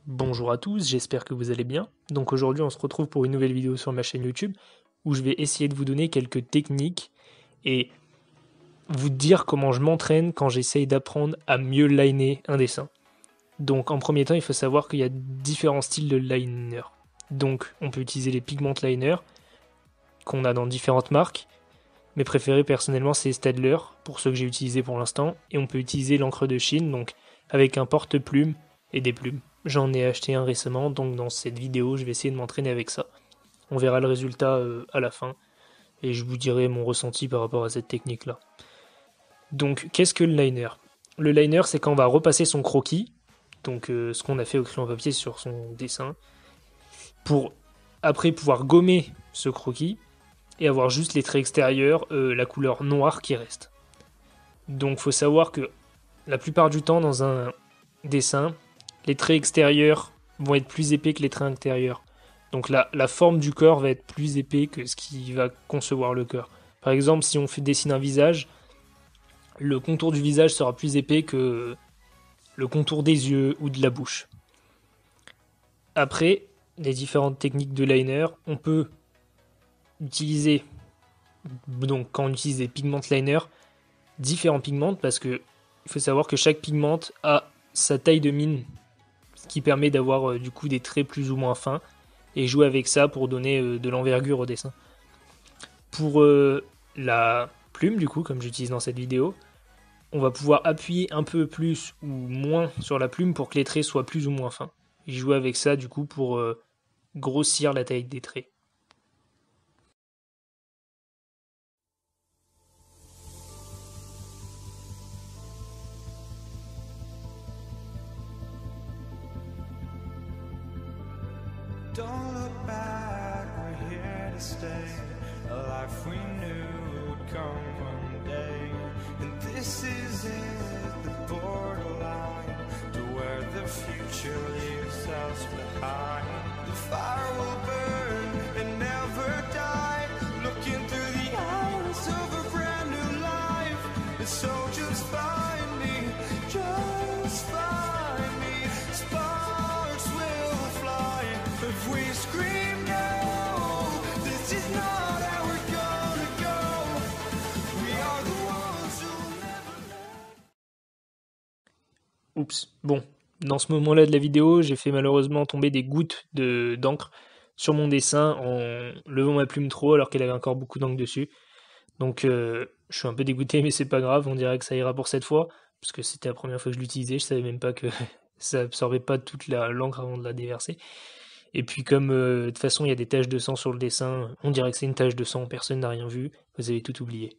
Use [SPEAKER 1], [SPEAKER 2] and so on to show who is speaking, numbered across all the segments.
[SPEAKER 1] Bonjour à tous, j'espère que vous allez bien. Donc aujourd'hui on se retrouve pour une nouvelle vidéo sur ma chaîne YouTube où je vais essayer de vous donner quelques techniques et vous dire comment je m'entraîne quand j'essaye d'apprendre à mieux liner un dessin. Donc en premier temps il faut savoir qu'il y a différents styles de liner. Donc on peut utiliser les pigment liners qu'on a dans différentes marques. Mes préférés personnellement c'est Staedtler pour ceux que j'ai utilisés pour l'instant et on peut utiliser l'encre de Chine donc avec un porte-plume et des plumes. J'en ai acheté un récemment, donc dans cette vidéo, je vais essayer de m'entraîner avec ça. On verra le résultat à la fin, et je vous dirai mon ressenti par rapport à cette technique-là. Donc, qu'est-ce que le liner? Le liner, c'est quand on va repasser son croquis, donc ce qu'on a fait au crayon papier sur son dessin, pour après pouvoir gommer ce croquis et avoir juste les traits extérieurs, la couleur noire qui reste. Donc, faut savoir que la plupart du temps, dans un dessin, les traits extérieurs vont être plus épais que les traits intérieurs. Donc la forme du corps va être plus épais que ce qui va concevoir le corps. Par exemple, si on dessine un visage, le contour du visage sera plus épais que le contour des yeux ou de la bouche. Après, les différentes techniques de liner, on peut utiliser, donc quand on utilise des pigment liners, différents pigments, parce que il faut savoir que chaque pigment a sa taille de mine, ce qui permet d'avoir du coup des traits plus ou moins fins, et jouer avec ça pour donner de l'envergure au dessin. Pour la plume, du coup, comme j'utilise dans cette vidéo, on va pouvoir appuyer un peu plus ou moins sur la plume pour que les traits soient plus ou moins fins. Et jouer avec ça, du coup, pour grossir la taille des traits.
[SPEAKER 2] Don't look back, we're here to stay. A life we knew would come one day. And this is it, the borderline to where the future leaves us behind. The fire will burn and never die. Looking through the eyes of a brand new life. And so just find me, just find me. Sparks will fly. If we scream no, this is not how we're gonna go. We are the ones who never know.
[SPEAKER 1] Oups, bon. Dans ce moment-là de la vidéo, j'ai fait malheureusement tomber des gouttes d'encre sur mon dessin en levant ma plume trop alors qu'elle avait encore beaucoup d'encre dessus. Donc je suis un peu dégoûté, mais c'est pas grave, on dirait que ça ira pour cette fois, parce que c'était la première fois que je l'utilisais, je savais même pas que ça absorbait pas toute l'encre avant de la déverser. Et puis comme de toute façon il y a des taches de sang sur le dessin, on dirait que c'est une tache de sang, personne n'a rien vu, vous avez tout oublié.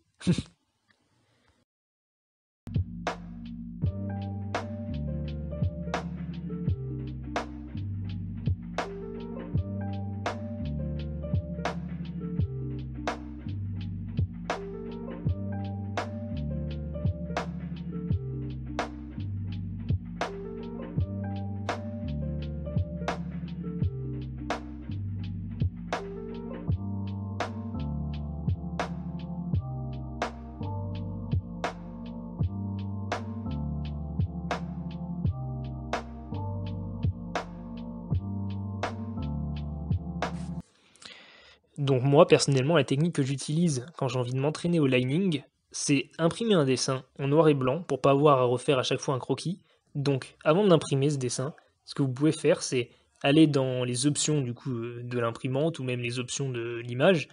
[SPEAKER 1] Donc moi personnellement la technique que j'utilise quand j'ai envie de m'entraîner au lining, c'est imprimer un dessin en noir et blanc pour pas avoir à refaire à chaque fois un croquis. Donc avant d'imprimer ce dessin, ce que vous pouvez faire c'est aller dans les options du coup de l'imprimante ou même les options de l'image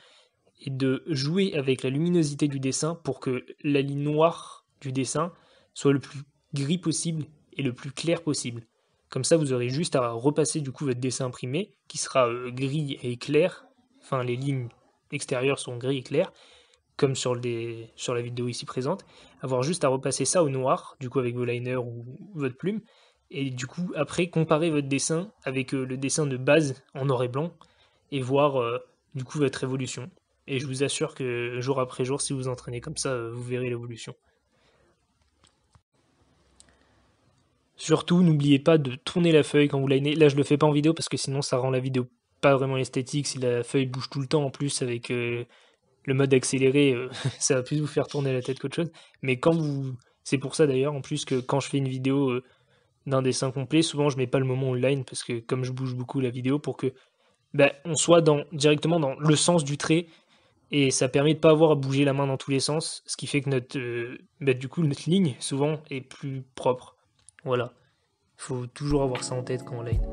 [SPEAKER 1] et de jouer avec la luminosité du dessin pour que la ligne noire du dessin soit le plus gris possible et le plus clair possible. Comme ça, vous aurez juste à repasser du coup votre dessin imprimé qui sera gris et clair. Enfin, les lignes extérieures sont gris et claires, comme sur la vidéo ici présente. Avoir juste à repasser ça au noir, du coup avec vos liners ou votre plume, et du coup après comparer votre dessin avec le dessin de base en noir et blanc et voir du coup votre évolution. Et je vous assure que jour après jour, si vous entraînez comme ça, vous verrez l'évolution. Surtout, n'oubliez pas de tourner la feuille quand vous linez. Là, je le fais pas en vidéo parce que sinon, ça rend la vidéo pas vraiment esthétique. Si la feuille bouge tout le temps en plus avec le mode accéléré, ça va plus vous faire tourner la tête qu'autre chose. Mais quand vous, c'est pour ça d'ailleurs en plus que quand je fais une vidéo d'un dessin complet, souvent je mets pas le moment online parce que comme je bouge beaucoup la vidéo pour que on soit directement dans le sens du trait et ça permet de pas avoir à bouger la main dans tous les sens, ce qui fait que du coup notre ligne souvent est plus propre. Voilà, faut toujours avoir ça en tête quand on line.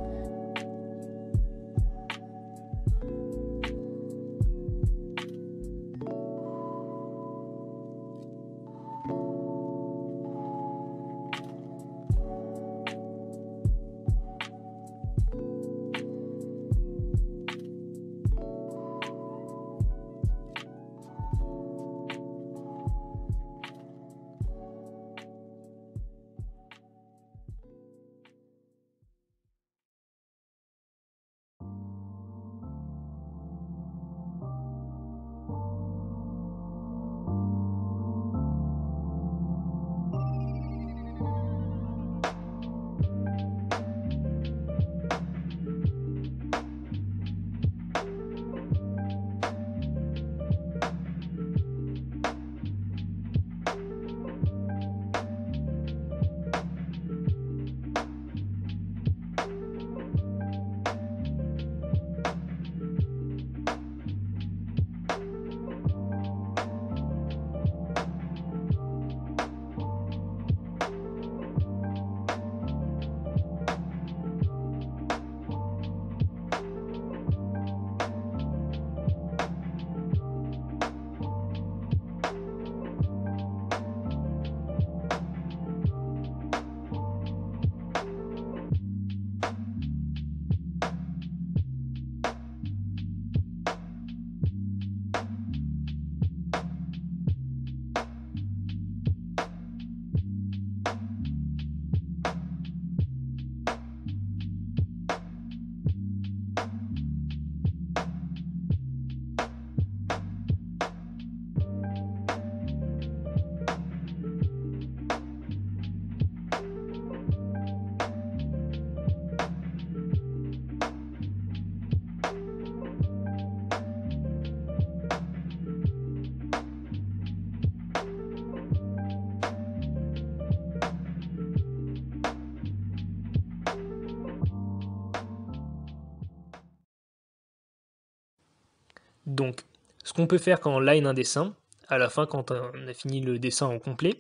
[SPEAKER 1] Donc, ce qu'on peut faire quand on line un dessin, à la fin, quand on a fini le dessin en complet,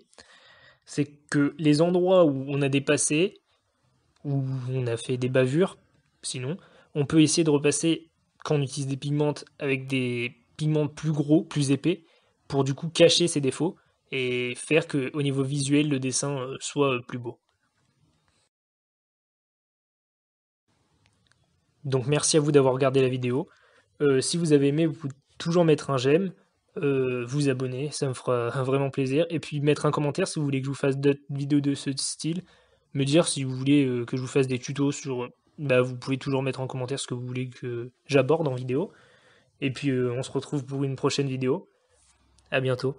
[SPEAKER 1] c'est que les endroits où on a dépassé, où on a fait des bavures, sinon, on peut essayer de repasser quand on utilise des pigments avec des pigments plus gros, plus épais, pour du coup cacher ces défauts et faire que au niveau visuel le dessin soit plus beau. Donc merci à vous d'avoir regardé la vidéo. Si vous avez aimé, vous pouvez toujours mettre un j'aime, vous abonner, ça me fera vraiment plaisir. Et puis mettre un commentaire si vous voulez que je vous fasse d'autres vidéos de ce style. Me dire si vous voulez que je vous fasse des tutos sur... vous pouvez toujours mettre en commentaire ce que vous voulez que j'aborde en vidéo. Et puis on se retrouve pour une prochaine vidéo. À bientôt.